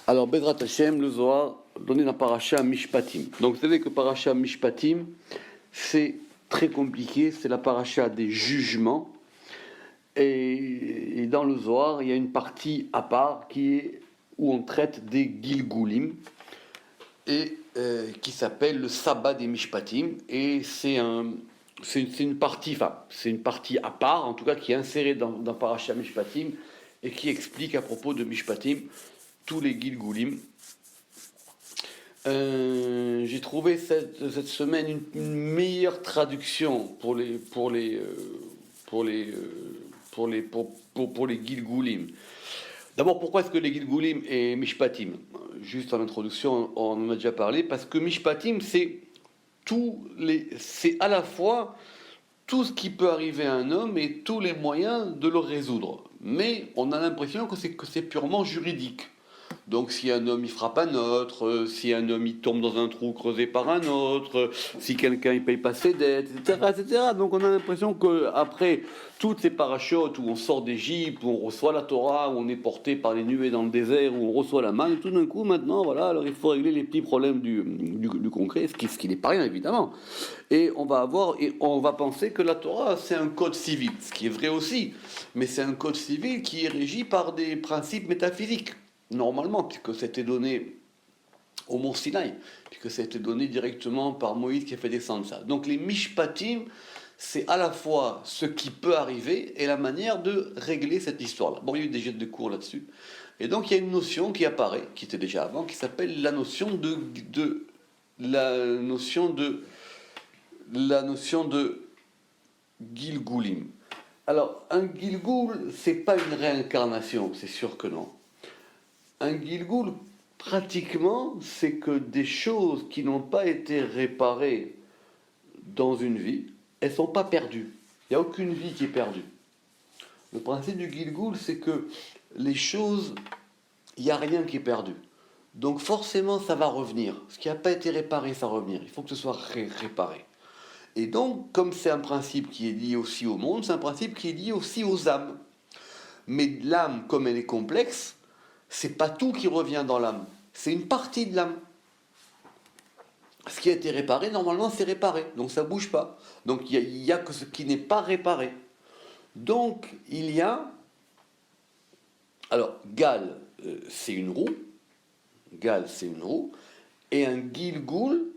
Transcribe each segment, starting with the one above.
Alors, Bezrat Hashem, le Zohar, donné dans Parasha Mishpatim. Donc, vous savez que Parasha Mishpatim, c'est très compliqué, c'est la Parasha des jugements. Et dans le Zohar, il y a une partie à part où on traite des Gilgulim, et qui s'appelle le Sabbat des Mishpatim. Et c'est une partie à part, en tout cas, qui est insérée dans Parasha Mishpatim, et qui explique à propos de Mishpatim tous les Gilgulim. J'ai trouvé cette semaine une meilleure traduction pour les Gilgulim. D'abord, pourquoi est-ce que les Gilgulim et Mishpatim? Juste en introduction, on en a déjà parlé, parce que Mishpatim, c'est à la fois tout ce qui peut arriver à un homme et tous les moyens de le résoudre. Mais on a l'impression que c'est purement juridique. Donc si un homme il frappe un autre, si un homme il tombe dans un trou creusé par un autre, si quelqu'un il paye pas ses dettes, etc. Donc on a l'impression que après toutes ces parachutes où on sort d'Égypte, où on reçoit la Torah, où on est porté par les nuées dans le désert, où on reçoit la manne, tout d'un coup maintenant voilà, alors il faut régler les petits problèmes du concret, ce qui n'est pas rien évidemment. Et on va penser que la Torah c'est un code civil, ce qui est vrai aussi, mais c'est un code civil qui est régi par des principes métaphysiques. Normalement, puisque c'était donné au mont Sinaï, puisque c'était donné directement par Moïse qui a fait descendre ça. Donc les Mishpatim, c'est à la fois ce qui peut arriver et la manière de régler cette histoire-là. Bon, il y a eu des jets de cours là-dessus. Et donc il y a une notion qui apparaît, qui était déjà avant, qui s'appelle la notion de Gilgulim. Alors, un Gilgul, c'est pas une réincarnation, c'est sûr que non. Un Gilgul, pratiquement, c'est que des choses qui n'ont pas été réparées dans une vie, elles ne sont pas perdues. Il n'y a aucune vie qui est perdue. Le principe du Gilgul, c'est que les choses, il n'y a rien qui est perdu. Donc forcément, ça va revenir. Ce qui n'a pas été réparé, ça va revenir. Il faut que ce soit réparé. Et donc, comme c'est un principe qui est lié aussi au monde, c'est un principe qui est lié aussi aux âmes. Mais l'âme, comme elle est complexe, c'est pas tout qui revient dans l'âme, c'est une partie de l'âme. Ce qui a été réparé, normalement, c'est réparé, donc ça bouge pas. Donc il y a que ce qui n'est pas réparé. Donc il y a, alors Gal, c'est une roue, et un Gilgul,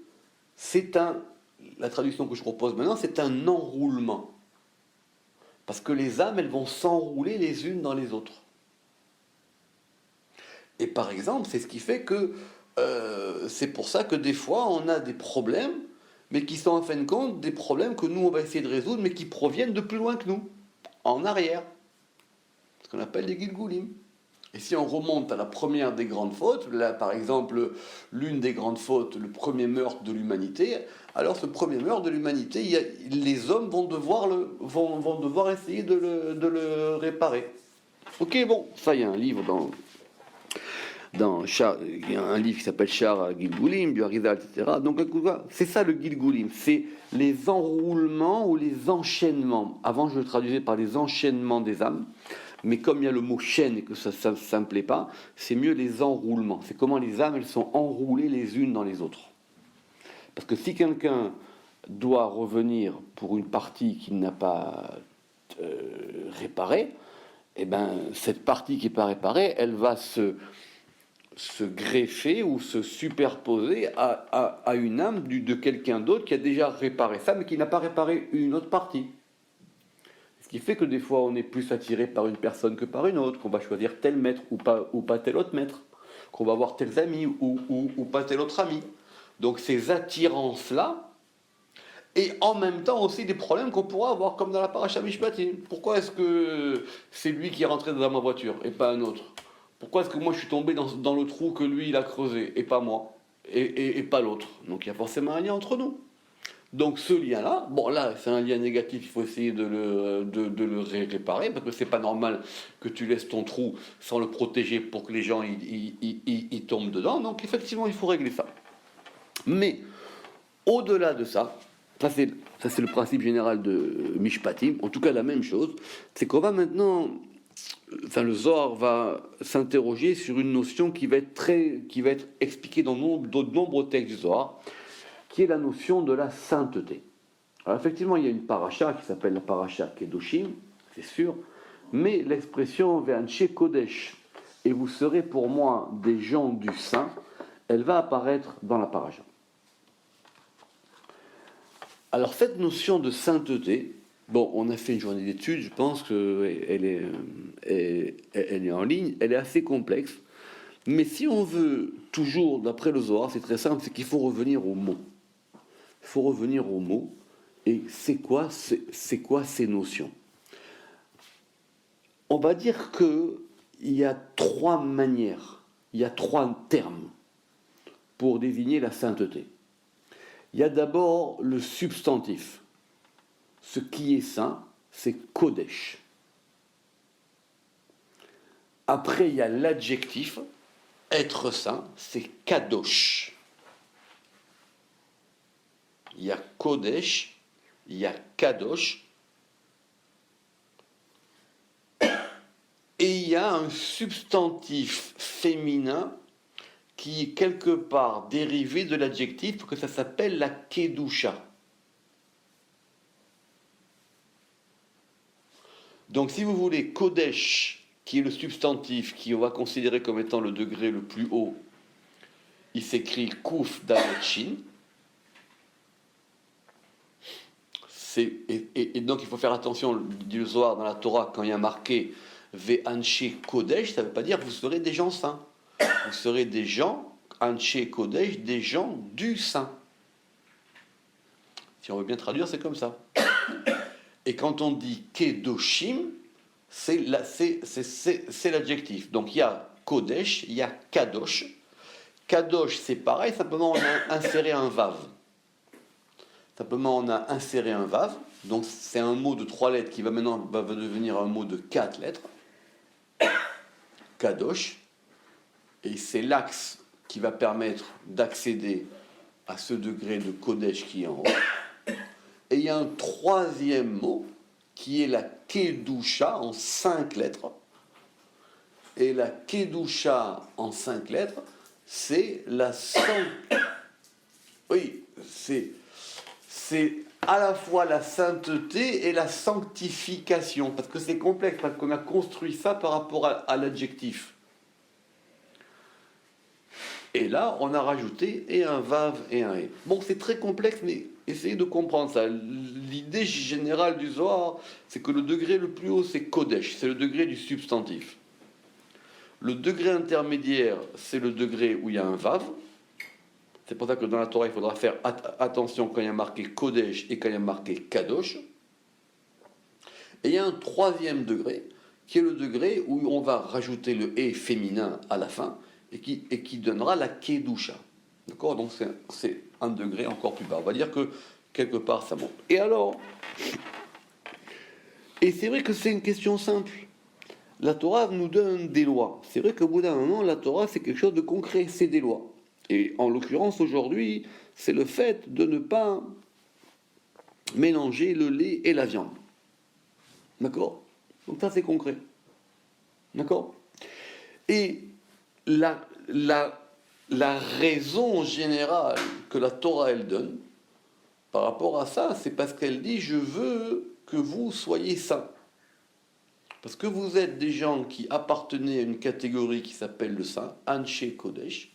la traduction que je propose maintenant, c'est un enroulement. Parce que les âmes, elles vont s'enrouler les unes dans les autres. Et par exemple, c'est ce qui fait que c'est pour ça que des fois on a des problèmes, mais qui sont en fin de compte des problèmes que nous on va essayer de résoudre, mais qui proviennent de plus loin que nous, en arrière. Ce qu'on appelle des Gilgulim. Et si on remonte à la première des grandes fautes, là par exemple, l'une des grandes fautes, le premier meurtre de l'humanité, alors ce premier meurtre de l'humanité, les hommes vont devoir essayer de le réparer. Ok, bon, ça il y a un livre il y a un livre qui s'appelle Shar Gilgulim, du Harizal, etc. Donc c'est ça le Gilgulim, c'est les enroulements ou les enchaînements. Avant je le traduisais par les enchaînements des âmes, mais comme il y a le mot chaîne et que ça ne me plaît pas, c'est mieux les enroulements. C'est comment les âmes elles sont enroulées les unes dans les autres. Parce que si quelqu'un doit revenir pour une partie qu'il n'a pas réparée, eh ben cette partie qui n'est pas réparée, elle va se greffer ou se superposer à une âme de quelqu'un d'autre qui a déjà réparé ça, mais qui n'a pas réparé une autre partie. Ce qui fait que des fois, on est plus attiré par une personne que par une autre, qu'on va choisir tel maître ou pas tel autre maître, qu'on va avoir tels amis ou pas tel autre ami. Donc ces attirances-là, et en même temps aussi des problèmes qu'on pourra avoir, comme dans la paracha Mishpatim. Pourquoi est-ce que c'est lui qui est rentré dans ma voiture et pas un autre? Pourquoi est-ce que moi je suis tombé dans le trou que lui il a creusé et pas moi et pas l'autre? Donc il y a forcément un lien entre nous. Donc ce lien-là, bon là c'est un lien négatif, il faut essayer de le réparer parce que c'est pas normal que tu laisses ton trou sans le protéger pour que les gens ils tombent dedans. Donc effectivement il faut régler ça. Mais au-delà de ça, ça c'est le principe général de Mishpatim, en tout cas la même chose, c'est qu'on va maintenant le Zohar va s'interroger sur une notion qui va être expliquée dans de nombreux textes du Zohar, qui est la notion de la sainteté. Alors effectivement, il y a une paracha qui s'appelle la paracha Kedoshim, c'est sûr, mais l'expression Ve'anche Kodesh, et vous serez pour moi des gens du saint, elle va apparaître dans la paracha. Alors cette notion de sainteté, bon, on a fait une journée d'études, je pense qu'elle est en ligne, elle est assez complexe, mais si on veut toujours, d'après le Zohar, c'est très simple, c'est qu'il faut revenir aux mots. Il faut revenir aux mots, et c'est quoi ces notions? On va dire qu'il y a trois manières, il y a trois termes pour désigner la sainteté. Il y a d'abord le substantif. Ce qui est saint, c'est Kodesh. Après, il y a l'adjectif, être saint, c'est Kadosh. Il y a Kodesh, il y a Kadosh, et il y a un substantif féminin qui est quelque part dérivé de l'adjectif, que ça s'appelle la Kedusha. Donc si vous voulez, Kodesh, qui est le substantif, qui on va considérer comme étant le degré le plus haut, il s'écrit Kuf Dalet Shin. Et donc il faut faire attention, dit le Zohar dans la Torah, quand il y a marqué Ve'anche Kodesh, ça ne veut pas dire que vous serez des gens saints. Vous serez des gens, Anche Kodesh, des gens du saint. Si on veut bien traduire, c'est comme ça. Et quand on dit Kedoshim, c'est l'adjectif. Donc il y a Kodesh, il y a Kadosh. Kadosh, c'est pareil, simplement on a inséré un vav. Simplement on a inséré un vav. Donc c'est un mot de 3 lettres qui va maintenant devenir un mot de 4 lettres. Kadosh. Et c'est l'axe qui va permettre d'accéder à ce degré de Kodesh qui est en haut. Et il y a un troisième mot qui est la Kedusha en 5 lettres. Et la Kedusha en 5 lettres, c'est la sainteté. Oui, c'est à la fois la sainteté et la sanctification. Parce que c'est complexe, parce qu'on a construit ça par rapport à l'adjectif. Et là, on a rajouté et un vav et un et. Bon, c'est très complexe, mais essayez de comprendre ça. L'idée générale du Zohar, c'est que le degré le plus haut, c'est Kodesh, c'est le degré du substantif. Le degré intermédiaire, c'est le degré où il y a un vav. C'est pour ça que dans la Torah, il faudra faire attention quand il y a marqué Kodesh et quand il y a marqué Kadosh. Et il y a un troisième degré, qui est le degré où on va rajouter le et féminin à la fin, et qui donnera la Kedusha. D'accord? Donc c'est un degré encore plus bas. On va dire que quelque part ça monte. Et alors, et c'est vrai que c'est une question simple. La Torah nous donne des lois. C'est vrai qu'au bout d'un moment, la Torah c'est quelque chose de concret, c'est des lois. Et en l'occurrence aujourd'hui, c'est le fait de ne pas mélanger le lait et la viande. D'accord? Donc ça c'est concret. D'accord? Et la raison générale que la Torah elle donne par rapport à ça, c'est parce qu'elle dit je veux que vous soyez saints. Parce que vous êtes des gens qui appartenaient à une catégorie qui s'appelle le saint, Anshe Kodesh.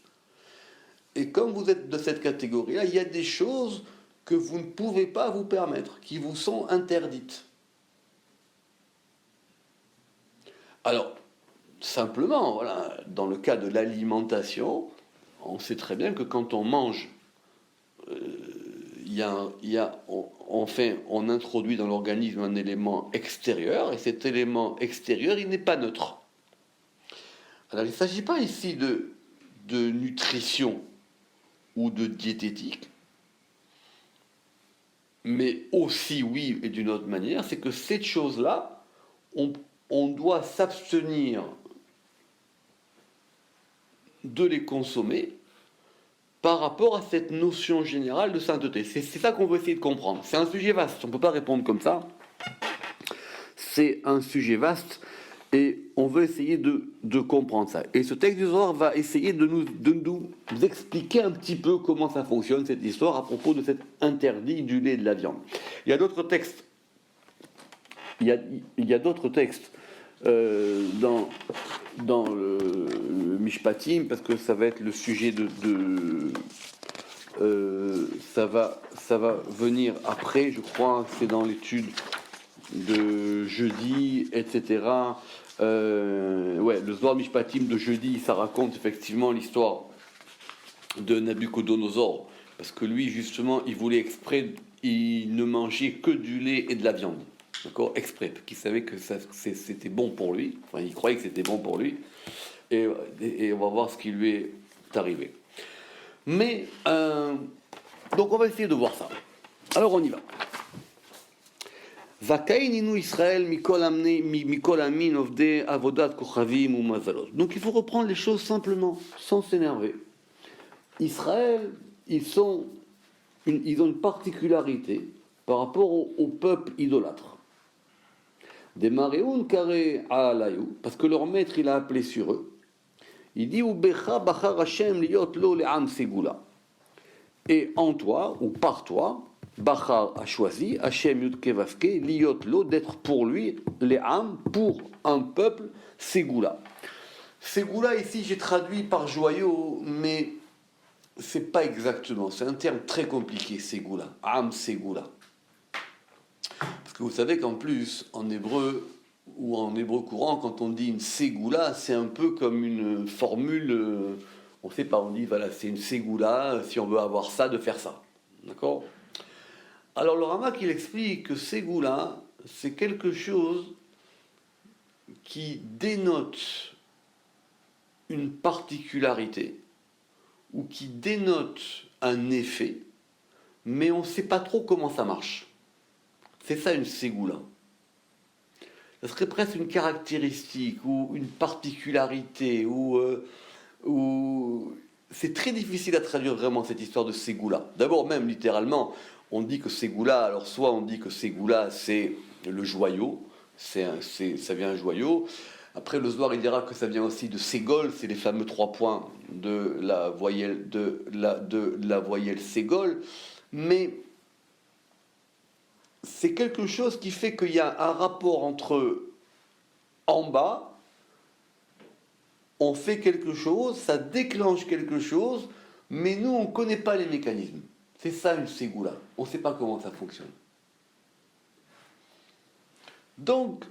Et comme vous êtes de cette catégorie-là, il y a des choses que vous ne pouvez pas vous permettre, qui vous sont interdites. Alors, simplement, voilà, dans le cas de l'alimentation, on sait très bien que quand on mange, on introduit dans l'organisme un élément extérieur, et cet élément extérieur, il n'est pas neutre. Alors, il ne s'agit pas ici de nutrition ou de diététique, mais aussi, oui, et d'une autre manière, c'est que cette chose-là, on doit s'abstenir de les consommer par rapport à cette notion générale de sainteté. C'est ça qu'on veut essayer de comprendre. C'est un sujet vaste, on ne peut pas répondre comme ça. C'est un sujet vaste, Et on veut essayer de comprendre ça. Et ce texte du Zohar va essayer de nous expliquer un petit peu comment ça fonctionne, cette histoire, à propos de cet interdit du lait et de la viande. Il y a d'autres textes. Il y a d'autres textes dans le Mishpatim, parce que ça va être le sujet ça va venir après, je crois, c'est dans l'étude de jeudi, etc. Le Zohar Mishpatim de jeudi, ça raconte effectivement l'histoire de Nabucodonosor, parce que lui, justement, il voulait exprès, il ne mangeait que du lait et de la viande, d'accord, exprès, parce qu'il savait que c'était bon pour lui, enfin, il croyait que c'était bon pour lui, et on va voir ce qui lui est arrivé. Mais, donc on va essayer de voir ça. Alors on y va. Donc il faut reprendre les choses simplement, sans s'énerver. Israël, ils ont une particularité par rapport au peuple idolâtre. Des maréoun carré à alayou, parce que leur maître il a appelé sur eux. Il dit Ubecha bachar Hashem liot lo le'am segula. Et en toi, ou par toi, Bachar a choisi, Hashem Yudke Vavke, liot lo, d'être pour lui, le'am, pour un peuple, segula. Segula, ici j'ai traduit par joyau, mais c'est pas exactement, c'est un terme très compliqué, segula, am segula. Parce que vous savez qu'en plus, en hébreu, ou en hébreu courant, quand on dit une ségoula, c'est un peu comme une formule, on ne sait pas, on dit, voilà, c'est une ségoula, si on veut avoir ça, de faire ça. D'accord ? Alors le Ramak, il explique que ségoula, c'est quelque chose qui dénote une particularité, ou qui dénote un effet, mais on ne sait pas trop comment ça marche. C'est ça une ségoula. Ça serait presque une caractéristique ou une particularité ou c'est très difficile à traduire vraiment cette histoire de ségoula. D'abord même littéralement, on dit que ségoula, alors soit on dit que ségoula c'est le joyau, ça vient un joyau. Après le Zohar il dira que ça vient aussi de ségol, c'est les fameux 3 points de la voyelle ségol, mais c'est quelque chose qui fait qu'il y a un rapport entre en bas, on fait quelque chose, ça déclenche quelque chose, mais nous, on ne connaît pas les mécanismes. C'est ça une ségoula. On ne sait pas comment ça fonctionne. Donc,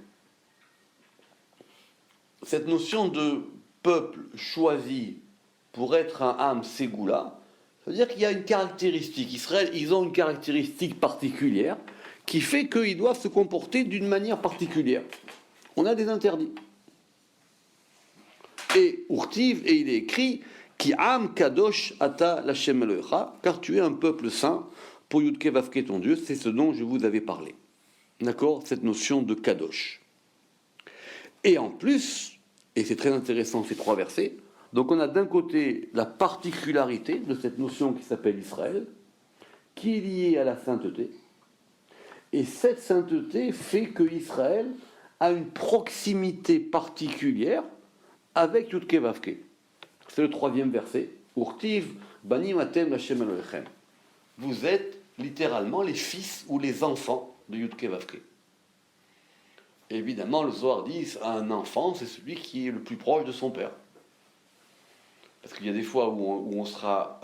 cette notion de peuple choisi pour être un âme ségoula, ça veut dire qu'il y a une caractéristique. Israël, ils ont une caractéristique particulière qui fait qu'ils doivent se comporter d'une manière particulière. On a des interdits. Et Urtiv, et il est écrit Ki am kadosh ata l'Hashem Elohecha, car tu es un peuple saint pour Yudke Vavke ton Dieu, c'est ce dont je vous avais parlé. D'accord ? Cette notion de kadosh. Et en plus, et c'est très intéressant ces 3 versets, donc on a d'un côté la particularité de cette notion qui s'appelle Israël, qui est liée à la sainteté, et cette sainteté fait que Israël a une proximité particulière avec Yudke Vavke. C'est le 3e verset. Urtiv banim atem l'Hashem Elohechem. Vous êtes littéralement les fils ou les enfants de Yudke Vavke. Évidemment, le Zohar dit un enfant, c'est celui qui est le plus proche de son père. Parce qu'il y a des fois où on sera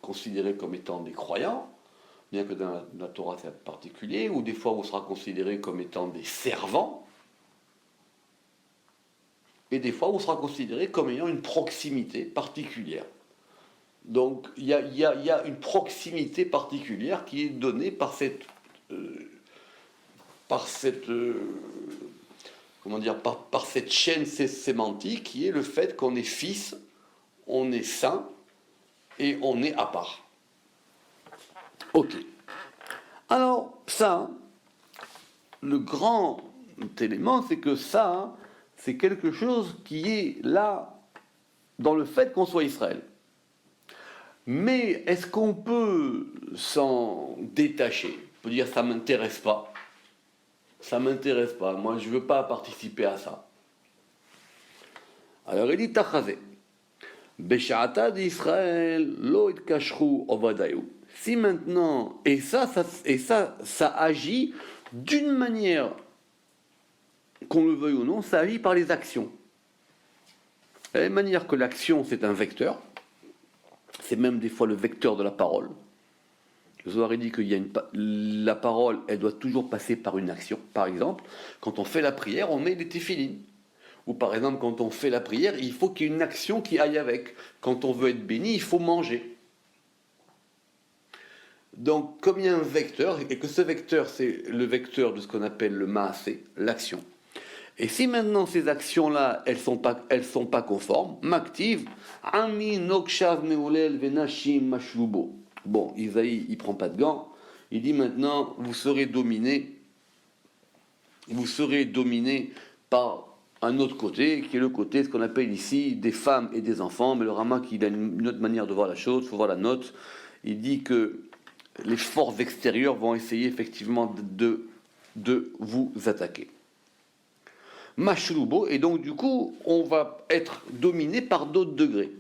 considéré comme étant des croyants, bien que dans la Torah c'est particulier, ou des fois où on sera considéré comme étant des servants, et des fois où on sera considéré comme ayant une proximité particulière. Donc il y a une proximité particulière qui est donnée par cette chaîne sémantique qui est le fait qu'on est fils, on est saint et on est à part. Ok. Alors ça, le grand élément, c'est que ça, c'est quelque chose qui est là dans le fait qu'on soit Israël. Mais est-ce qu'on peut s'en détacher ? On peut dire ça ne m'intéresse pas. Ça ne m'intéresse pas. Moi, je ne veux pas participer à ça. Alors il dit Tachazé. Besha'ata d'Israël, lo itkashru ovadayu. Si maintenant, ça agit d'une manière, qu'on le veuille ou non, ça agit par les actions. De la même manière que l'action, c'est un vecteur, c'est même des fois le vecteur de la parole. Le Zohar dit que la parole, elle doit toujours passer par une action. Par exemple, quand on fait la prière, on met les téphilines. Ou par exemple, quand on fait la prière, il faut qu'il y ait une action qui aille avec. Quand on veut être béni, il faut manger. Donc, comme il y a un vecteur, et que ce vecteur, c'est le vecteur de ce qu'on appelle le maasé, l'action. Et si maintenant ces actions-là, elles sont pas conformes, m'active, ami nokshav meulel venashim mashlubo. Bon, Isaïe, il prend pas de gants. Il dit maintenant, vous serez dominé par un autre côté, qui est le côté, ce qu'on appelle ici, des femmes et des enfants. Mais le Rama, il a une autre manière de voir la chose, il faut voir la note. Il dit que les forces extérieures vont essayer effectivement de vous attaquer. Mashrubo, et donc du coup, on va être dominé par d'autres degrés.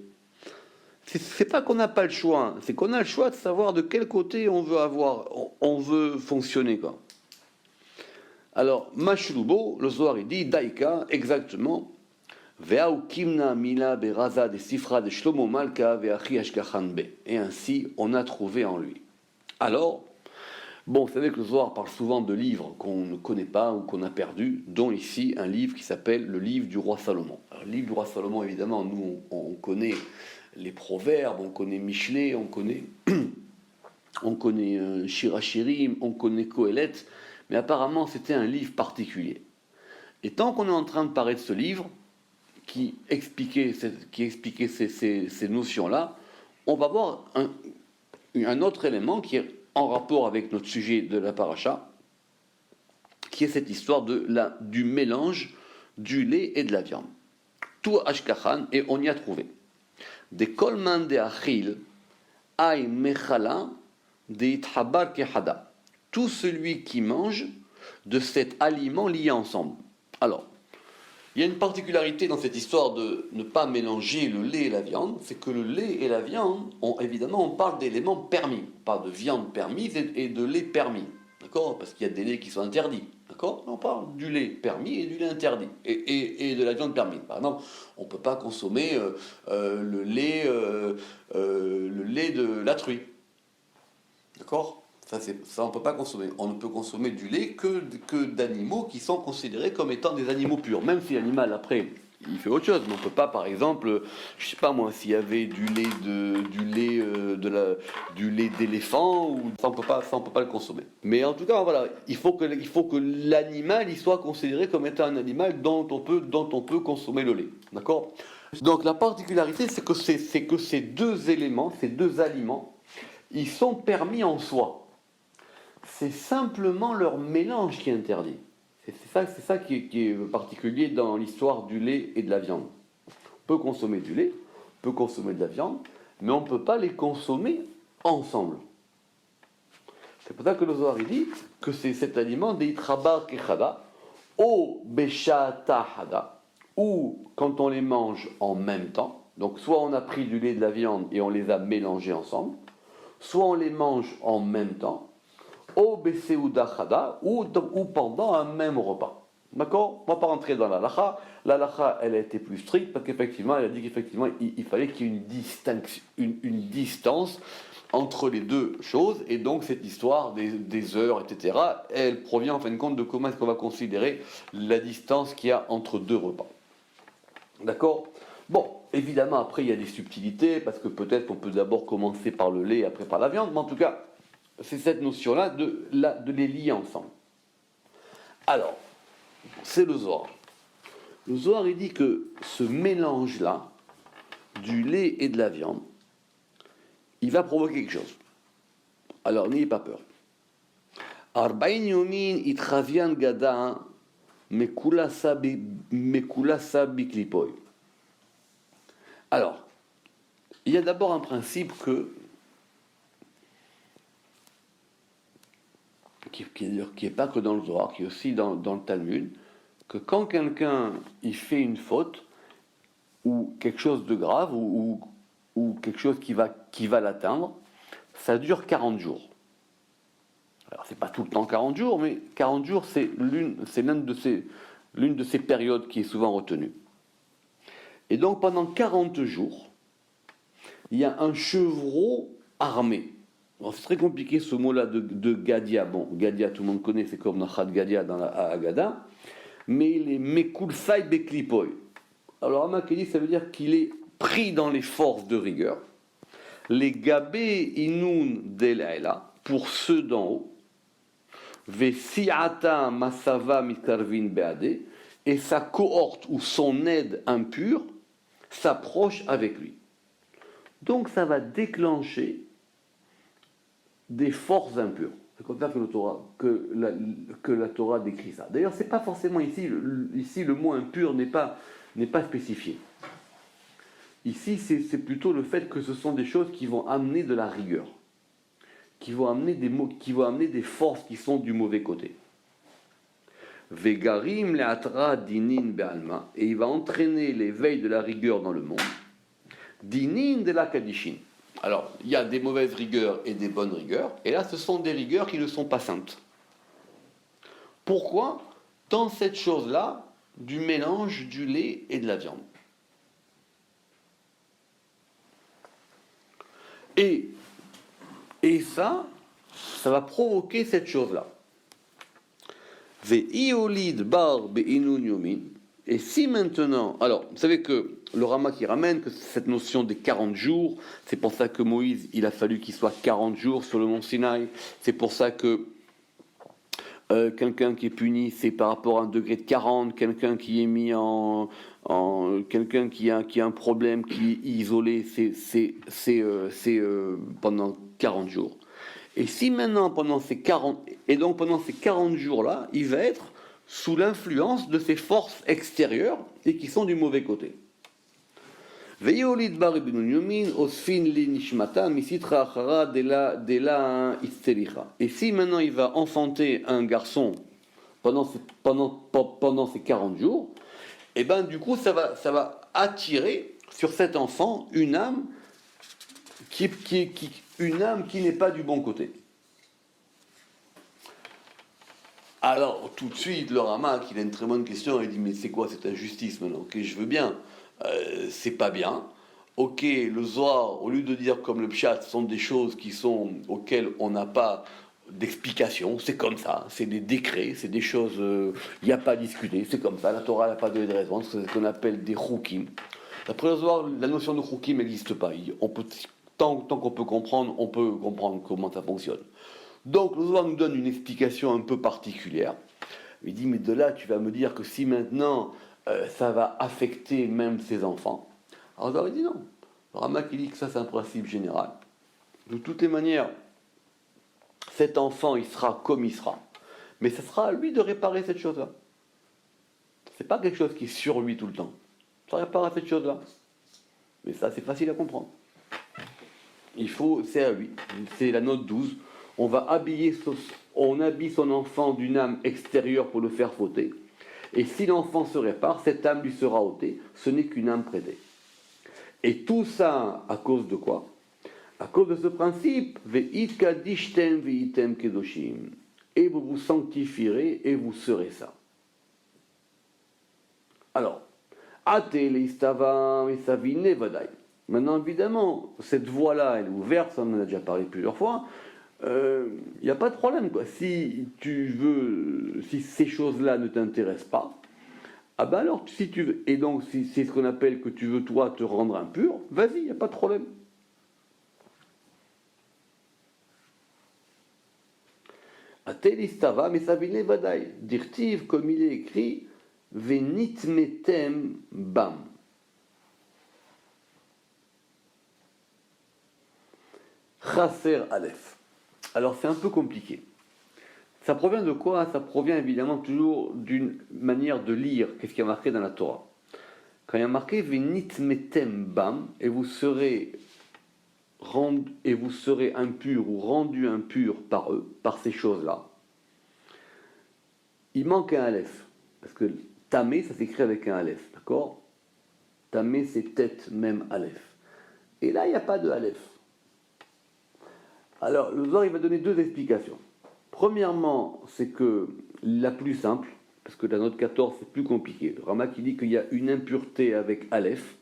C'est pas qu'on n'a pas le choix, hein, c'est qu'on a le choix de savoir de quel côté on veut fonctionner, quoi. Alors, Mashrubo, le Zohar il dit, Daika, exactement, Ve'au kimna mila beraza de sifra de Shlomo Malka ve'achi ashkachan be. Et ainsi, on a trouvé en lui. Alors, bon, vous savez que le Zohar parle souvent de livres qu'on ne connaît pas ou qu'on a perdus, dont ici un livre qui s'appelle le livre du roi Salomon. Alors, le livre du roi Salomon, évidemment, nous, on connaît les proverbes, on connaît Michelet, on connaît Shirachirim, on connaît Kohelet, mais apparemment c'était un livre particulier. Et tant qu'on est en train de parler de ce livre, qui expliquait ces notions-là, on va voir un autre élément qui est en rapport avec notre sujet de la paracha, qui est cette histoire du mélange du lait et de la viande. Tout ashkachan, et on y a trouvé. De kolman de achil, ay mechala, de ithabar kehada. Tout celui qui mange de cet aliment lié ensemble. Alors, il y a une particularité dans cette histoire de ne pas mélanger le lait et la viande, c'est que le lait et la viande, évidemment, on parle d'éléments permis. On parle de viande permise et de lait permis. D'accord ? Parce qu'il y a des laits qui sont interdits. D'accord ? On parle du lait permis et du lait interdit. Et de la viande permise. Par exemple, on ne peut pas consommer le lait de la truie. D'accord ? Ça, on ne peut pas consommer. On ne peut consommer du lait que d'animaux qui sont considérés comme étant des animaux purs. Même si l'animal, après, il fait autre chose. Mais on ne peut pas, par exemple, je ne sais pas moi, s'il y avait du lait d'éléphant, ou ça, on peut pas le consommer. Mais en tout cas, voilà, il faut que l'animal il soit considéré comme étant un animal dont on peut consommer le lait. D'accord ? Donc la particularité, c'est que ces deux éléments, ces deux aliments, ils sont permis en soi. C'est simplement leur mélange qui est interdit. C'est ça qui est particulier dans l'histoire du lait et de la viande. On peut consommer du lait, on peut consommer de la viande, mais on ne peut pas les consommer ensemble. C'est pour ça que le Zohar dit que c'est cet aliment deitrabar kechada, ou beshatahada, ou quand on les mange en même temps, donc soit on a pris du lait et de la viande et on les a mélangés ensemble, soit on les mange en même temps, ou beseudachada, ou pendant un même repas. D'accord ? On ne va pas rentrer dans la lacha. La lacha, elle a été plus stricte parce qu'effectivement, elle a dit qu'effectivement, il fallait qu'il y ait une distinction, une distance entre les deux choses. Et donc, cette histoire des heures, etc., elle provient en fin de compte de comment est-ce qu'on va considérer la distance qu'il y a entre deux repas. D'accord ? Bon, évidemment, après, il y a des subtilités parce que peut-être qu'on peut d'abord commencer par le lait et après par la viande. Mais en tout cas, c'est cette notion-là de les lier ensemble. Alors, c'est le Zohar. Le Zohar, il dit que ce mélange-là, du lait et de la viande, il va provoquer quelque chose. Alors, n'ayez pas peur. Arba'in yomin itchavian gada mekula biklipoy. Alors, il y a d'abord un principe qui n'est pas que dans le Zohar, qui est aussi dans le Talmud, que quand quelqu'un il fait une faute, ou quelque chose de grave, ou quelque chose qui va l'atteindre, ça dure 40 jours. Alors, c'est pas tout le temps 40 jours, mais 40 jours, c'est l'une de ces périodes qui est souvent retenue. Et donc, pendant 40 jours, il y a un chevreau armé. Alors, c'est très compliqué ce mot-là de Gadia. Bon, Gadia, tout le monde connaît, c'est comme Nachat Gadia dans la Haggadah. Mais il est Mekulsai Beklipoy. Alors, Amakeli, ça veut dire qu'il est pris dans les forces de rigueur. Les Gabé Inun Delaila, pour ceux d'en haut. Vesiata Masava Mitarvin Beade, et sa cohorte ou son aide impure s'approche avec lui. Donc ça va déclencher des forces impures. C'est comme ça que la Torah décrit ça. D'ailleurs, c'est pas forcément ici le mot impur n'est pas spécifié. Ici, c'est plutôt le fait que ce sont des choses qui vont amener de la rigueur, qui vont amener des forces qui sont du mauvais côté. Vegarim le'atra dinin be'alma, et il va entraîner l'éveil de la rigueur dans le monde. Dinin de la kadishin. Alors, il y a des mauvaises rigueurs et des bonnes rigueurs, et là, ce sont des rigueurs qui ne sont pas saintes. Pourquoi ? Dans cette chose-là, du mélange du lait et de la viande. Et ça va provoquer cette chose-là. Ve'iolid bar be'inun yomin. Et si maintenant, alors, vous savez que le Rama qui ramène que cette notion des 40 jours, c'est pour ça que Moïse, il a fallu qu'il soit 40 jours sur le mont Sinaï, c'est pour ça que quelqu'un qui est puni, c'est par rapport à un degré de 40, quelqu'un qui est mis quelqu'un qui a un problème, qui est isolé, c'est pendant 40 jours. Et si maintenant, pendant ces 40 jours-là, il va être sous l'influence de ces forces extérieures et qui sont du mauvais côté. Et si maintenant il va enfanter un garçon pendant ces 40 jours, et ben du coup ça va attirer sur cet enfant une âme qui n'est pas du bon côté. Alors, tout de suite, le Rama, il a une très bonne question, il dit, mais c'est quoi cette injustice maintenant ? Ok, je veux bien, c'est pas bien. Ok, le Zohar, au lieu de dire comme le Pshat, ce sont des choses auxquelles on n'a pas d'explication, c'est comme ça, c'est des décrets, c'est des choses, il n'y a pas à discuter, c'est comme ça, la Torah n'a pas donné de raison, c'est ce qu'on appelle des choukim. D'après le Zohar, la notion de choukim n'existe pas. Tant qu'on peut comprendre, on peut comprendre comment ça fonctionne. Donc le Zohar nous donne une explication un peu particulière. Il dit, mais de là, tu vas me dire que si maintenant, ça va affecter même ses enfants. Alors le Zohar dit non. Le Rama qui dit que ça, c'est un principe général. De toutes les manières, cet enfant, il sera comme il sera. Mais ce sera à lui de réparer cette chose-là. C'est pas quelque chose qui est sur lui tout le temps. Ça répare à cette chose-là. Mais ça, c'est facile à comprendre. C'est à lui. C'est la note 12. On habille son enfant d'une âme extérieure pour le faire fauter. Et si l'enfant se répare, cette âme lui sera ôtée. Ce n'est qu'une âme prêtée. Et tout ça, à cause de quoi ? À cause de ce principe, Ve'it kadishtem ve'item kedoshim. Et vous vous sanctifierez et vous serez ça. Alors, ate leistava esavine vadai. Maintenant, évidemment, cette voie-là, elle est ouverte, ça on en a déjà parlé plusieurs fois. Il n'y a pas de problème, quoi. Si ces choses-là ne t'intéressent pas, ah ben alors, si tu veux, et donc si c'est ce qu'on appelle que tu veux toi te rendre impur, vas-y, il n'y a pas de problème. Atelistava, mais ça vient vadaï. Dirtiv, comme il est écrit, venitmetem bam. Chaser Aleph. Alors c'est un peu compliqué. Ça provient de quoi ? Ça provient évidemment toujours d'une manière de lire. Qu'est-ce qui est marqué dans la Torah ? Quand il y a marqué venitmetem bam, et vous serez impur ou rendu impur par eux, par ces choses-là, il manque un Aleph. Parce que tamé, ça s'écrit avec un Aleph, d'accord ? Tamé, c'est tête, même Aleph. Et là, il n'y a pas de Aleph. Alors, le Zohar, il va donner deux explications. Premièrement, c'est que la plus simple, parce que la note 14, c'est plus compliqué. Le Rama qui dit qu'il y a une impureté avec Aleph,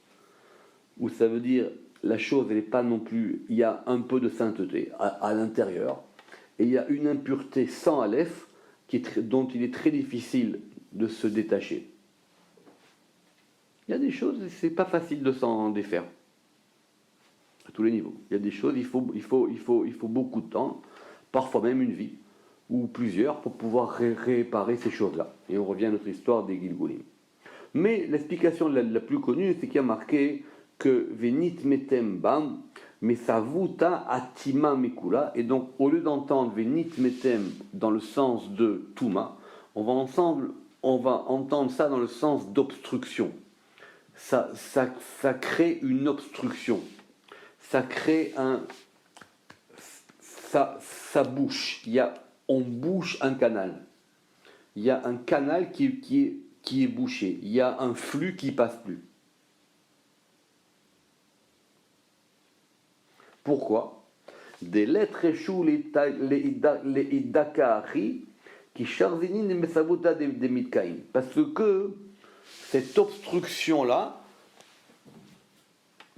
où ça veut dire la chose, elle n'est pas non plus, il y a un peu de sainteté à l'intérieur, et il y a une impureté sans Aleph, dont il est très difficile de se détacher. Il y a des choses, c'est pas facile de s'en défaire. À tous les niveaux. Il y a des choses, il faut beaucoup de temps, parfois même une vie, ou plusieurs, pour pouvoir réparer ces choses-là. Et on revient à notre histoire des Gilgulim. Mais l'explication la plus connue, c'est qu'il y a marqué que Venit metem bam, mais savuta atima mekula. Et donc, au lieu d'entendre Venit metem dans le sens de Touma, on va entendre ça dans le sens d'obstruction. Ça crée une obstruction. Ça crée ça bouche. On bouche un canal. Il y a un canal qui est bouché. Il y a un flux qui passe plus. Pourquoi? Des lettres échouent les idakari qui charzinin les mesavuta des mitkaim. Parce que cette obstruction-là,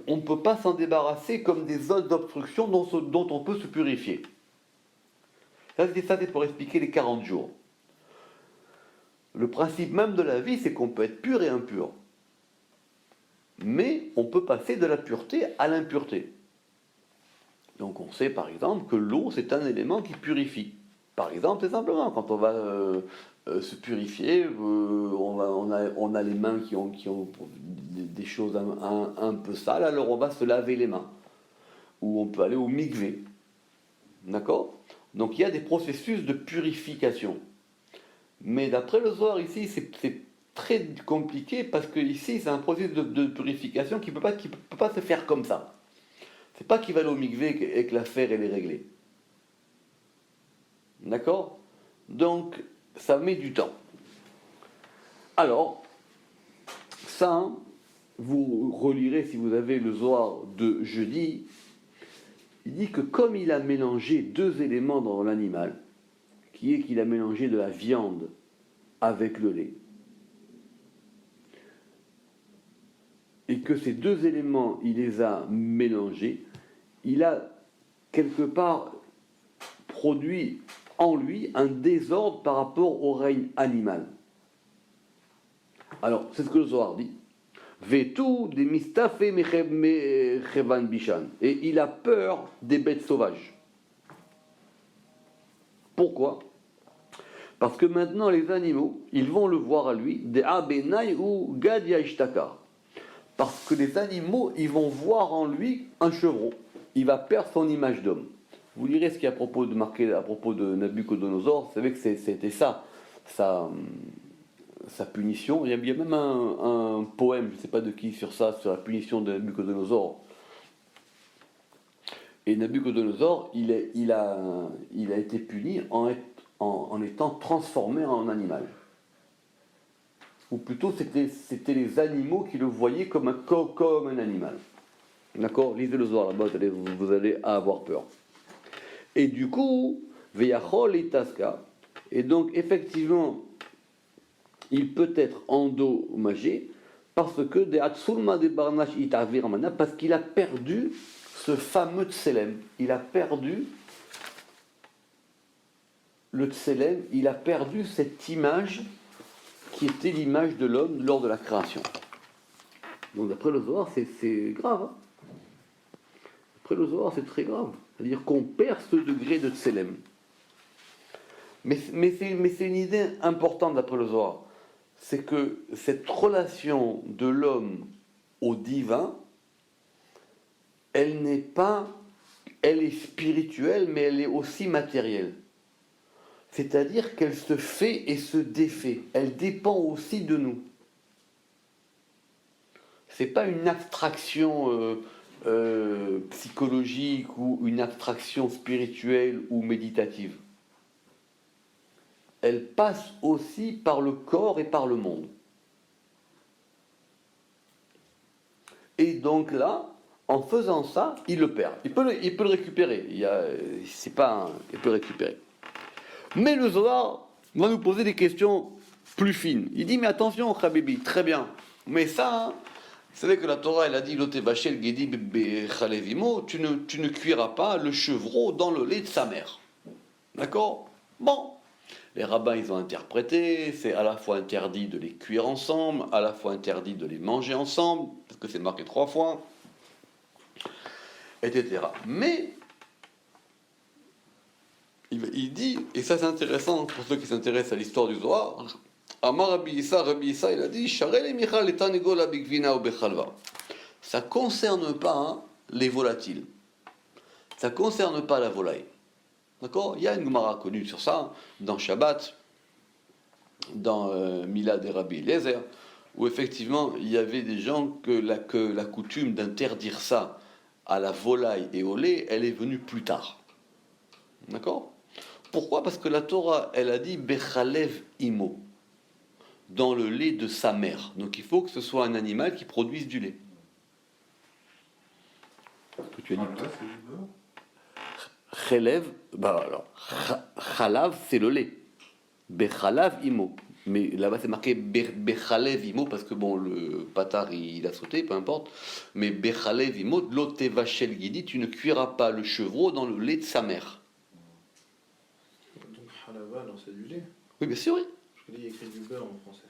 on ne peut pas s'en débarrasser comme des autres obstructions dont on peut se purifier. Ça, c'est pour expliquer les 40 jours. Le principe même de la vie, c'est qu'on peut être pur et impur. Mais on peut passer de la pureté à l'impureté. Donc on sait par exemple que l'eau, c'est un élément qui purifie. Par exemple, c'est simplement, quand on va se purifier, on a les mains qui ont des choses un peu sales, alors on va se laver les mains. Ou on peut aller au mikvé. D'accord? Donc il y a des processus de purification. Mais d'après le Zohar ici, c'est très compliqué parce que ici, c'est un processus de purification qui ne peut pas se faire comme ça. C'est pas qu'il va aller au mikvé et que l'affaire elle est réglée. D'accord? Donc, ça met du temps. Alors, ça, vous relirez si vous avez le Zohar de jeudi, il dit que comme il a mélangé deux éléments dans l'animal, qui est qu'il a mélangé de la viande avec le lait, et que ces deux éléments, il les a mélangés, il a quelque part produit en lui un désordre par rapport au règne animal. Alors, c'est ce que le Zohar dit. Vetu de mistafe mechevan bishan. Et il a peur des bêtes sauvages. Pourquoi? Parce que maintenant, les animaux, ils vont le voir à lui, de abenai ou gadia ishtakar. Parce que les animaux, ils vont voir en lui un chevreau. Il va perdre son image d'homme. Vous lirez ce qui est marqué à propos de Nabucodonosor. Vous savez que c'était ça, sa punition. Il y a même un poème, je ne sais pas de qui, sur la punition de Nabucodonosor. Et Nabucodonosor, il a été puni en étant transformé en animal. Ou plutôt, c'était les animaux qui le voyaient comme un animal. D'accord? Lisez le Zohar là-bas, vous allez avoir peur. Et du coup, Veyachol et Taska, et donc effectivement, il peut être endommagé parce que de Hatsulma de Barnash Itavir Mana, parce qu'il a perdu ce fameux Tselem. Il a perdu le Tselem, il a perdu cette image qui était l'image de l'homme lors de la création. Donc d'après le Zohar, c'est grave. Hein. Après le Zohar, c'est très grave. C'est-à-dire qu'on perd ce degré de Tselem. Mais c'est une idée importante d'après le Zohar. C'est que cette relation de l'homme au divin, elle est spirituelle, mais elle est aussi matérielle. C'est-à-dire qu'elle se fait et se défait. Elle dépend aussi de nous. C'est pas une abstraction psychologique ou une abstraction spirituelle ou méditative. Elle passe aussi par le corps et par le monde. Et donc là, en faisant ça, il le perd. Il peut le récupérer. Il peut le récupérer. Mais le Zohar va nous poser des questions plus fines. Il dit, mais attention, Habibi, très bien. Mais ça, hein, vous savez que la Torah, elle a dit, Lote Bachel Gedi Bechalevimo, tu ne cuiras pas le chevreau dans le lait de sa mère. D'accord? Bon. Les rabbins, ils ont interprété, c'est à la fois interdit de les cuire ensemble, à la fois interdit de les manger ensemble, parce que c'est marqué 3 fois, etc. Mais, il dit, et ça c'est intéressant pour ceux qui s'intéressent à l'histoire du Zohar, Amar Rabbi Issa, il a dit, Sharel Michal et Tanegola Bigvina ou Bechalva. Ça ne concerne pas les volatiles. Ça ne concerne pas la volaille. D'accord? Il y a une Gemara connue sur ça, dans Shabbat, dans Milad et Rabbi Eliezer, où effectivement il y avait des gens que la coutume d'interdire ça à la volaille et au lait, elle est venue plus tard. D'accord? Pourquoi? Parce que la Torah, elle a dit Bechalev imo, dans le lait de sa mère. Donc il faut que ce soit un animal qui produise du lait. Que tu as dit? Chelev, chalav, c'est le lait. Bechalav imo. Mais là-bas, c'est marqué Bechalev imo, parce que bon, le patar, il a sauté, peu importe. Mais Bechalev imo, l'oteva shel gidi, tu ne cuiras pas le chevreau dans le lait de sa mère. Donc halava, non, c'est du lait. Oui, bien sûr, oui. Parce qu'il y a écrit du beurre en français.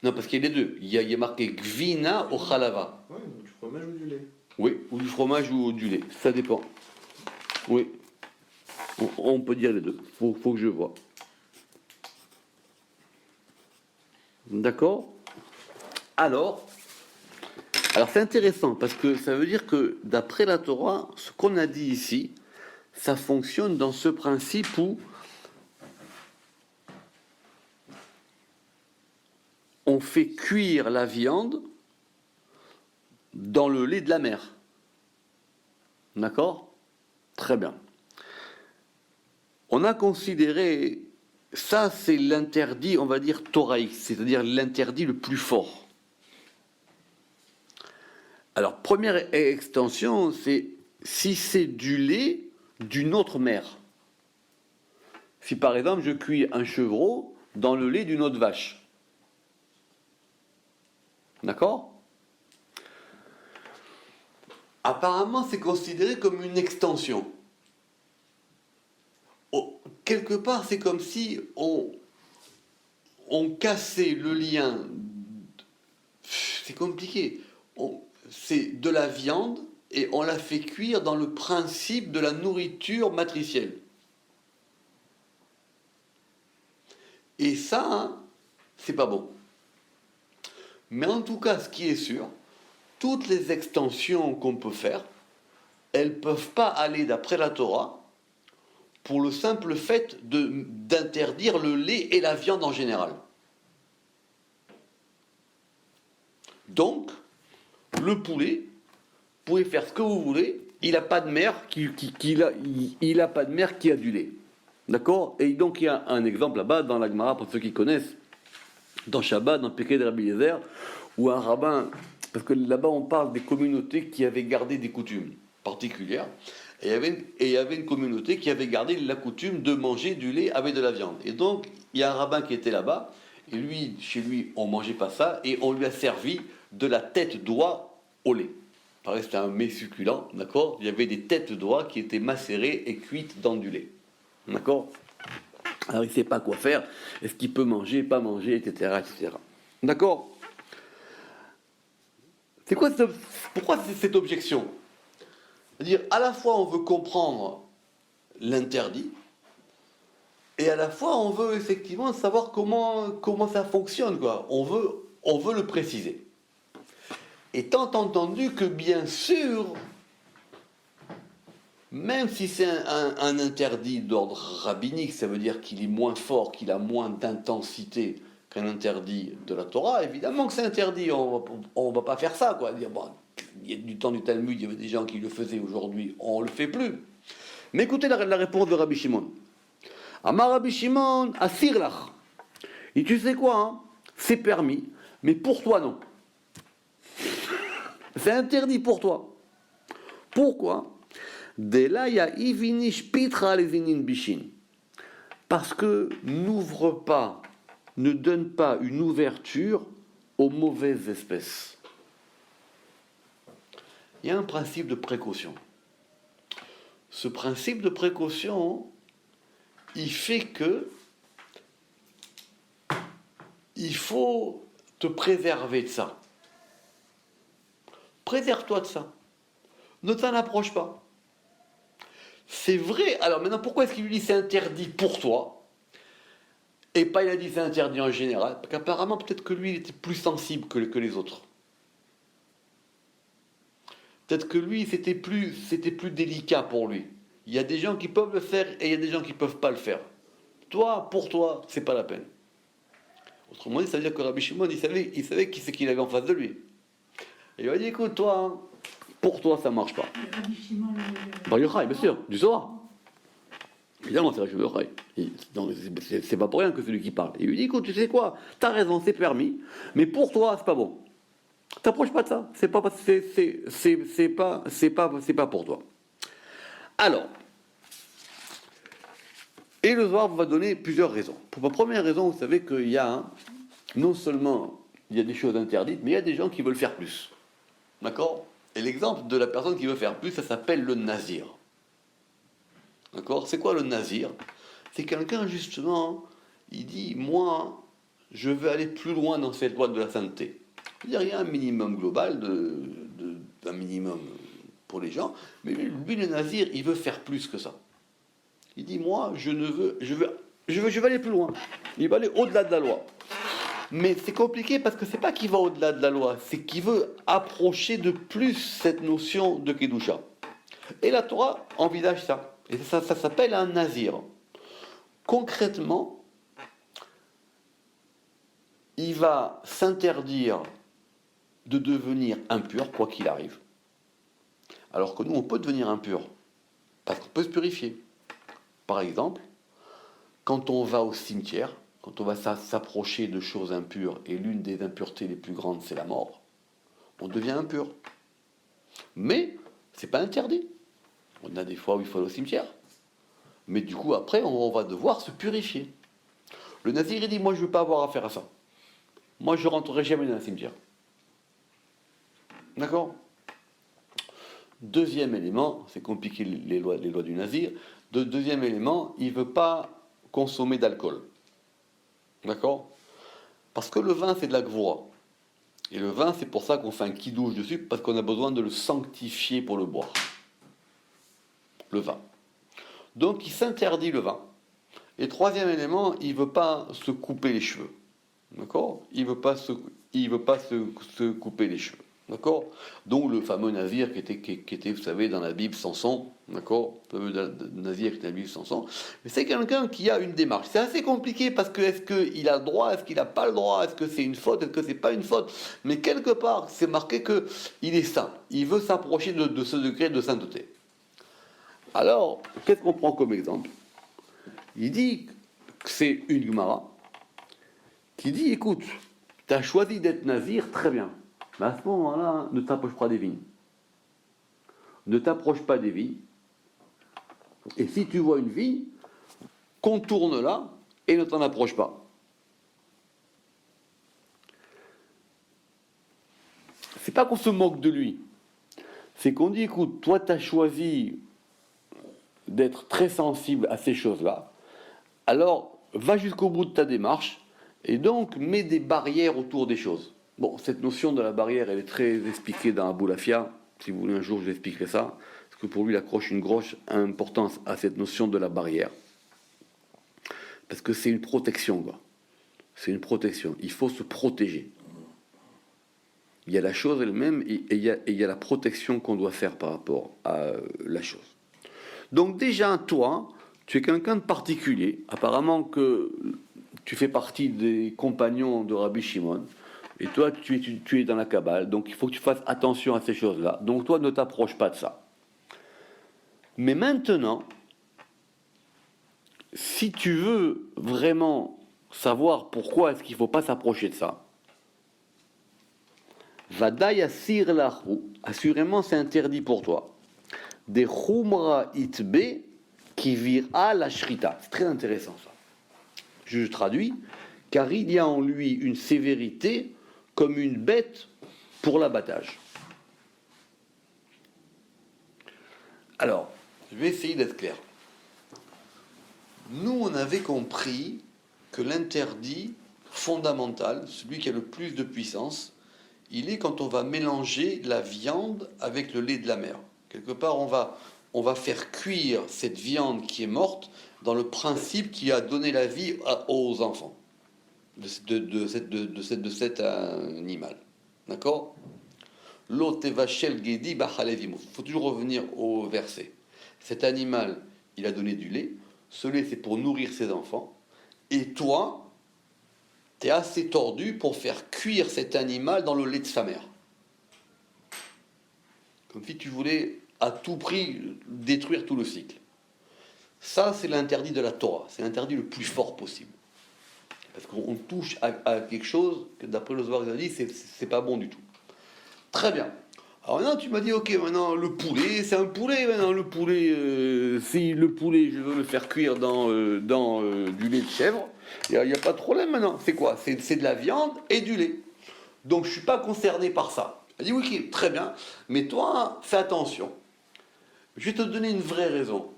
Non, parce qu'il y a les deux. Il y a marqué gvina ou chalava. Oui, du fromage ou du lait. Oui, ou du fromage ou du lait. Ça dépend. Oui. On peut dire les deux. Faut que je vois. D'accord? Alors c'est intéressant parce que ça veut dire que d'après la Torah, ce qu'on a dit ici, ça fonctionne dans ce principe où on fait cuire la viande dans le lait de la mère. D'accord? Très bien. On a considéré, ça c'est l'interdit, on va dire, thoraïque, c'est-à-dire l'interdit le plus fort. Alors, première extension, c'est si c'est du lait d'une autre mère. Si par exemple je cuis un chevreau dans le lait d'une autre vache. D'accord? Apparemment, c'est considéré comme une extension. Quelque part, c'est comme si on cassait le lien. C'est compliqué. C'est de la viande et on la fait cuire dans le principe de la nourriture matricielle. Et ça, c'est pas bon. Mais en tout cas, ce qui est sûr, toutes les extensions qu'on peut faire, elles ne peuvent pas aller d'après la Torah pour le simple fait d'interdire le lait et la viande en général. Donc, le poulet, vous pouvez faire ce que vous voulez, il n'a pas de mère il a pas de mère qui a du lait. D'accord? Et donc il y a un exemple là-bas dans la Gemara, pour ceux qui connaissent, dans Shabbat, dans Pirkei de Rabbi Eliezer, où un rabbin, parce que là-bas on parle des communautés qui avaient gardé des coutumes particulières, et il y avait une communauté qui avait gardé la coutume de manger du lait avec de la viande. Et donc il y a un rabbin qui était là-bas, et lui, chez lui, on ne mangeait pas ça, et on lui a servi de la tête d'oie au lait. Pareil, c'était un mets succulent, d'accord? Il y avait des têtes d'oie qui étaient macérées et cuites dans du lait. D'accord? Alors il ne sait pas quoi faire, est-ce qu'il peut manger, pas manger, etc. etc. D'accord? Pourquoi c'est cette objection? C'est-à-dire, à la fois on veut comprendre l'interdit, et à la fois on veut effectivement savoir comment ça fonctionne, quoi. On veut le préciser. Étant entendu que bien sûr, même si c'est un interdit d'ordre rabbinique, ça veut dire qu'il est moins fort, qu'il a moins d'intensité qu'un interdit de la Torah, évidemment que c'est interdit, on ne va pas faire ça, quoi. Dire, bon, il y a du temps du Talmud, il y avait des gens qui le faisaient, aujourd'hui on ne le fait plus. Mais écoutez la réponse de Rabbi Shimon. Amar Rabbi Shimon, asir lach. Et tu sais quoi, hein, c'est permis, mais pour toi non. C'est interdit pour toi. Pourquoi? Delaya ivinish pitra lezinin bishin. Parce que n'ouvre pas, ne donne pas une ouverture aux mauvaises espèces. Il y a un principe de précaution. Ce principe de précaution, il fait que il faut te préserver de ça. Préserve-toi de ça. Ne t'en approche pas. C'est vrai. Alors maintenant, pourquoi est-ce qu'il lui dit c'est interdit pour toi et pas il a dit c'est interdit en général? Parce qu'apparemment, peut-être que lui, il était plus sensible que les autres. Peut-être que lui, c'était plus délicat pour lui. Il y a des gens qui peuvent le faire et il y a des gens qui ne peuvent pas le faire. Toi, pour toi, c'est pas la peine. Autrement dit, ça veut dire que Rabbi Shimon, il savait qui c'est qu'il avait en face de lui. Et il lui a dit, écoute, toi, pour toi, ça ne marche pas. Rabbi Shimon, Bar Yochai, bien sûr, du Zohar. Évidemment, c'est Rabbi Yochai. C'est pas pour rien que c'est lui qui parle. Il lui dit, écoute, tu sais quoi, t'as raison, c'est permis, mais pour toi, c'est pas bon. T'approches pas de ça. C'est pas pour toi. Alors, et le Zohar va donner plusieurs raisons. Pour la première raison, vous savez qu'il y a, non seulement il y a des choses interdites, mais il y a des gens qui veulent faire plus. D'accord? Et l'exemple de la personne qui veut faire plus, ça s'appelle le nazir. D'accord? C'est quoi le nazir? C'est quelqu'un, justement, il dit, moi, je veux aller plus loin dans cette loi de la sainteté. C'est-à-dire, il y a un minimum global, un minimum pour les gens, mais lui, le nazir, il veut faire plus que ça. Il dit, moi, je veux aller plus loin. Il va aller au-delà de la loi. Mais c'est compliqué parce que c'est pas qu'il va au-delà de la loi, c'est qu'il veut approcher de plus cette notion de Kedusha. Et la Torah envisage ça. Et ça s'appelle un nazir. Concrètement, il va s'interdire de devenir impur, quoi qu'il arrive. Alors que nous, on peut devenir impur, parce qu'on peut se purifier. Par exemple, quand on va au cimetière, quand on va s'approcher de choses impures, et l'une des impuretés les plus grandes, c'est la mort, on devient impur. Mais, c'est pas interdit. On a des fois où il faut aller au cimetière. Mais du coup, après, on va devoir se purifier. Le nazir, il dit, moi, je ne veux pas avoir affaire à ça. Moi, je ne rentrerai jamais dans un cimetière. D'accord? Deuxième élément, c'est compliqué les lois du nazir. Deuxième élément, il ne veut pas consommer d'alcool. D'accord? Parce que le vin, c'est de la gvoura. Et le vin, c'est pour ça qu'on fait un kidouche dessus, parce qu'on a besoin de le sanctifier pour le boire. Le vin. Donc, il s'interdit le vin. Et troisième élément, il ne veut pas se couper les cheveux. D'accord? Il ne veut pas se couper les cheveux. D'accord? Donc le fameux nazir qui était, vous savez, dans la Bible Samson. D'accord? Le fameux nazir qui était dans la Bible Samson. Mais c'est quelqu'un qui a une démarche. C'est assez compliqué parce que est-ce qu'il a le droit? Est-ce qu'il n'a pas le droit? Est-ce que c'est une faute? Est-ce que c'est pas une faute? Mais quelque part, c'est marqué qu'il est saint. Il veut s'approcher de ce degré de sainteté. Alors, qu'est-ce qu'on prend comme exemple? Il dit que c'est une Gemara qui dit, écoute, tu as choisi d'être nazir, très bien. Mais à ce moment-là, ne t'approche pas des vignes. Ne t'approche pas des vignes. Et si tu vois une vigne, contourne-la et ne t'en approche pas. C'est pas qu'on se moque de lui. C'est qu'on dit, écoute, toi tu as choisi d'être très sensible à ces choses-là. Alors, va jusqu'au bout de ta démarche et donc mets des barrières autour des choses. Bon, cette notion de la barrière, elle est très expliquée dans Abou Lafia. Si vous voulez, un jour, je vous expliquerai ça. Parce que pour lui, il accroche une grosse importance à cette notion de la barrière. Parce que c'est une protection, quoi. C'est une protection. Il faut se protéger. Il y a la chose elle-même et il y a la protection qu'on doit faire par rapport à la chose. Donc déjà, toi, tu es quelqu'un de particulier. Apparemment que tu fais partie des compagnons de Rabbi Shimon. Et toi, tu es dans la Kabbale, donc il faut que tu fasses attention à ces choses-là. Donc toi, ne t'approche pas de ça. Mais maintenant, si tu veux vraiment savoir pourquoi est-ce qu'il ne faut pas s'approcher de ça, Vadaï asir lahu, assurément c'est interdit pour toi. Des chumra itbe qui vira la shrita. C'est très intéressant ça. Je traduis, car il y a en lui une sévérité comme une bête pour l'abattage. Alors, je vais essayer d'être clair. Nous, on avait compris que l'interdit fondamental, celui qui a le plus de puissance, il est quand on va mélanger la viande avec le lait de la mer. Quelque part, on va faire cuire cette viande qui est morte dans le principe qui a donné la vie aux enfants de cet animal. D'accord ? Il faut toujours revenir au verset. Cet animal, il a donné du lait. Ce lait, c'est pour nourrir ses enfants. Et toi, tu es assez tordu pour faire cuire cet animal dans le lait de sa mère. Comme si tu voulais à tout prix détruire tout le cycle. Ça, c'est l'interdit de la Torah. C'est l'interdit le plus fort possible. Parce qu'on touche à quelque chose que, d'après le Zohar, il a dit, c'est pas bon du tout. Très bien. Alors maintenant, tu m'as dit, ok, maintenant, le poulet, c'est un poulet, maintenant, le poulet, si le poulet, je veux le faire cuire dans du lait de chèvre, il n'y a pas de problème maintenant. C'est quoi ? C'est de la viande et du lait. Donc, je ne suis pas concerné par ça. Elle dit, oui, très bien, mais toi, fais attention. Je vais te donner une vraie raison.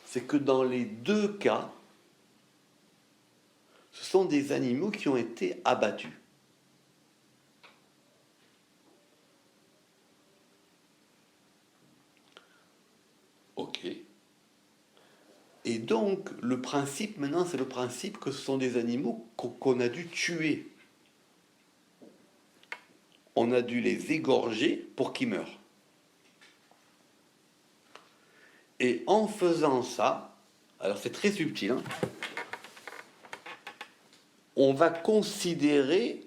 C'est que dans les deux cas, ce sont des animaux qui ont été abattus. Ok. Et donc, le principe, maintenant, c'est le principe que ce sont des animaux qu'on a dû tuer. On a dû les égorger pour qu'ils meurent. Et en faisant ça, alors c'est très subtil, hein, on va considérer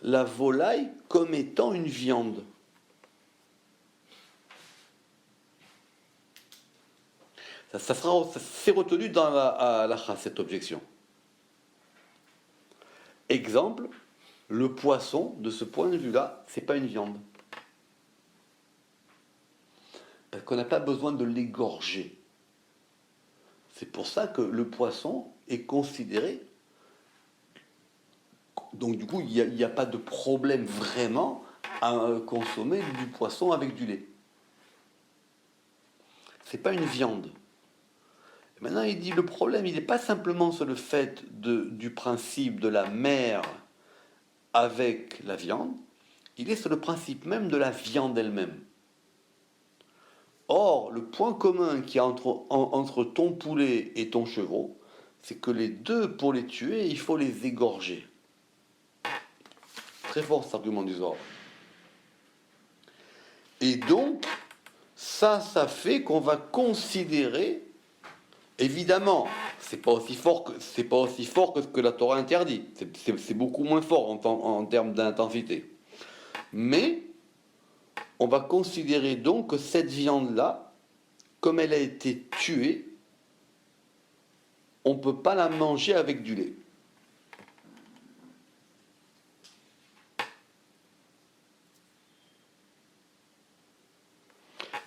la volaille comme étant une viande. C'est retenu dans la halakha, cette objection. Exemple, le poisson, de ce point de vue-là, c'est pas une viande. Parce qu'on n'a pas besoin de l'égorger. C'est pour ça que le poisson est considéré. Donc du coup, il n'y a pas de problème vraiment à consommer du poisson avec du lait. C'est pas une viande. Et maintenant, il dit le problème, il n'est pas simplement sur le fait du principe de la mer avec la viande, il est sur le principe même de la viande elle-même. Or, le point commun qu'il y a entre ton poulet et ton chevreau, c'est que les deux, pour les tuer, il faut les égorger. Très fort cet argument du Zohar. Et donc, ça fait qu'on va considérer, évidemment, c'est pas aussi fort que ce que la Torah interdit. C'est beaucoup moins fort en termes d'intensité. Mais on va considérer donc que cette viande-là, comme elle a été tuée, on ne peut pas la manger avec du lait.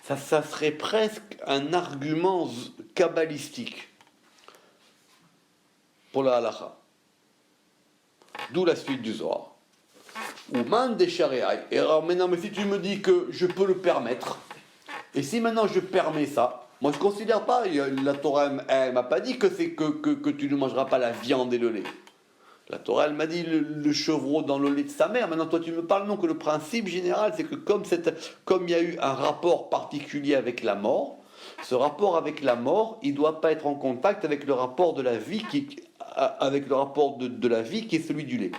Ça serait presque un argument kabbalistique pour la halakha. D'où la suite du Zohar. Ouman des sharia. Et alors maintenant, mais si tu me dis que je peux le permettre, et si maintenant je permets ça, moi je ne considère pas, la Torah elle m'a pas dit que tu ne mangeras pas la viande et le lait. La Torah elle m'a dit le chevreau dans le lait de sa mère. Maintenant toi tu me parles non que le principe général c'est que comme il y a eu un rapport particulier avec la mort, ce rapport avec la mort il ne doit pas être en contact avec le rapport de la vie avec le rapport de la vie qui est celui du lait.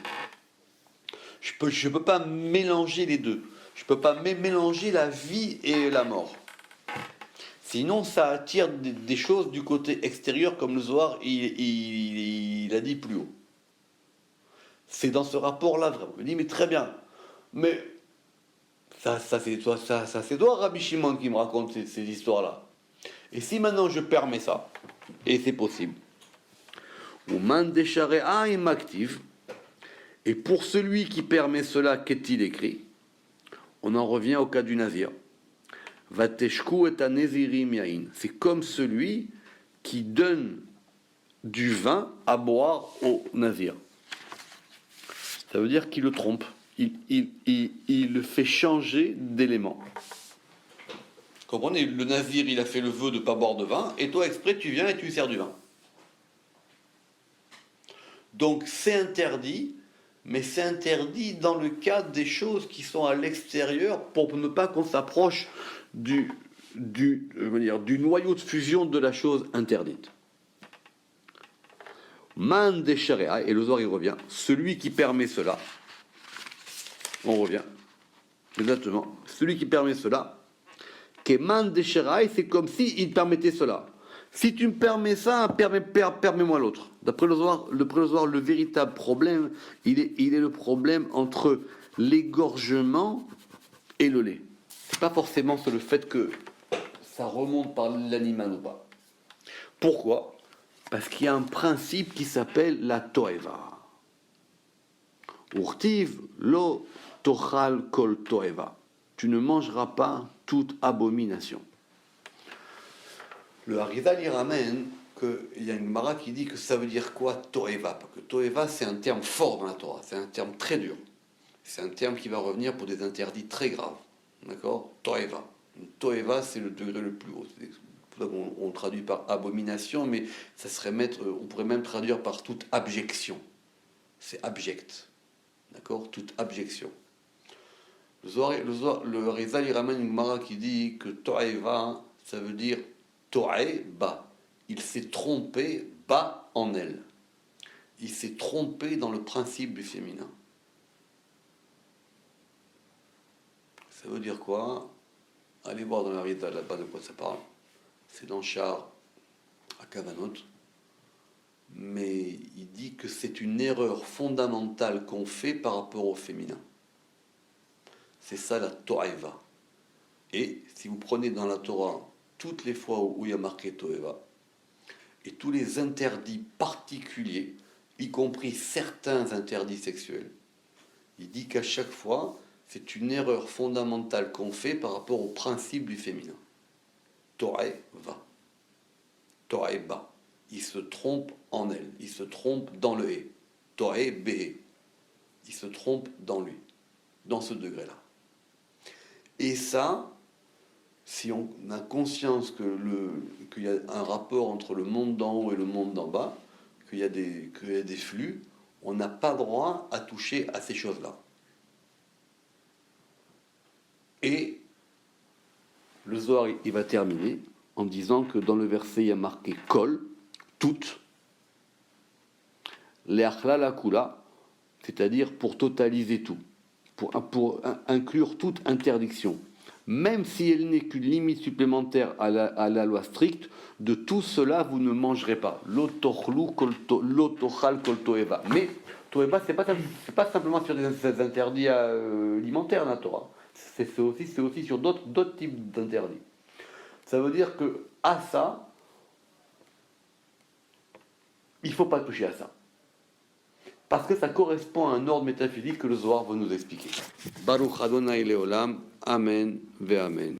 Je peux pas mélanger les deux. Je ne peux pas mélanger la vie et la mort. Sinon, ça attire des choses du côté extérieur, comme le Zohar il a dit plus haut. C'est dans ce rapport-là, vraiment. Il dit, mais très bien. Mais ça c'est toi, Rabbi Shimon, qui me raconte ces histoires-là. Et si maintenant je permets ça, et c'est possible, ou man décharé im active, Et pour celui qui permet cela, qu'est-il écrit? On en revient au cas du nazir. Vateshku et anezirim yain. C'est comme celui qui donne du vin à boire au nazir. Ça veut dire qu'il le trompe. Il le fait changer d'élément. Comprenez, le nazir, il a fait le vœu de ne pas boire de vin, et toi, exprès, tu viens et tu lui sers du vin. Donc, c'est interdit, mais c'est interdit dans le cadre des choses qui sont à l'extérieur pour ne pas qu'on s'approche du noyau de fusion de la chose interdite. Man de sharia, et le Zohar il revient, celui qui permet cela, on revient, exactement, celui qui permet cela, que man de sharia, c'est comme s'il permettait cela. Si tu me permets ça, permets-moi l'autre. D'après le Zohar, le véritable problème, il est le problème entre l'égorgement et le lait. C'est pas forcément sur le fait que ça remonte par l'animal ou pas. Pourquoi? Parce qu'il y a un principe qui s'appelle la toeva. Urtiv lo tochal kol toeva. Tu ne mangeras pas toute abomination. Le Harizal y ramène qu'il y a une Mara qui dit que ça veut dire quoi toeva? Parce que toeva c'est un terme fort dans la Torah, c'est un terme très dur. C'est un terme qui va revenir pour des interdits très graves. D'accord? Toeva. Toeva c'est le degré le plus haut. On traduit par abomination, mais ça serait on pourrait même traduire par toute abjection. C'est abject. D'accord? Toute abjection. Le Harizal y ramène une Mara qui dit que toeva, ça veut dire to'e ba. Il s'est trompé bas en elle. Il s'est trompé dans le principe du féminin. Ça veut dire quoi? Allez voir dans la Harizal là-bas de quoi ça parle. C'est dans Char à Kavanot. Mais il dit que c'est une erreur fondamentale qu'on fait par rapport au féminin. C'est ça la to'eva. Et si vous prenez dans la Torah toutes les fois où il y a marqué to'eva, et tous les interdits particuliers, y compris certains interdits sexuels, il dit qu'à chaque fois, c'est une erreur fondamentale qu'on fait par rapport au principe du féminin. To'eva. To'eba. Il se trompe en elle. Il se trompe dans le et. To'e-be. Il se trompe dans lui. Dans ce degré-là. Et ça, si on a conscience qu'il y a un rapport entre le monde d'en haut et le monde d'en bas, qu'il y a des flux, on n'a pas droit à toucher à ces choses-là. Et le Zohar, il va terminer en disant que dans le verset, il y a marqué « kol », toutes, « le'achla la kula », c'est-à-dire pour totaliser tout, pour inclure toute interdiction. Même si elle n'est qu'une limite supplémentaire à la loi stricte, de tout cela, vous ne mangerez pas. L'otochal kol toeva. Mais toeva, c'est pas simplement sur des interdits alimentaires dans la Torah. C'est aussi sur d'autres types d'interdits. Ça veut dire que à ça, il ne faut pas toucher à ça. Parce que ça correspond à un ordre métaphysique que le Zohar va nous expliquer. Baruch Adonai Leolam, Amen ve Amen.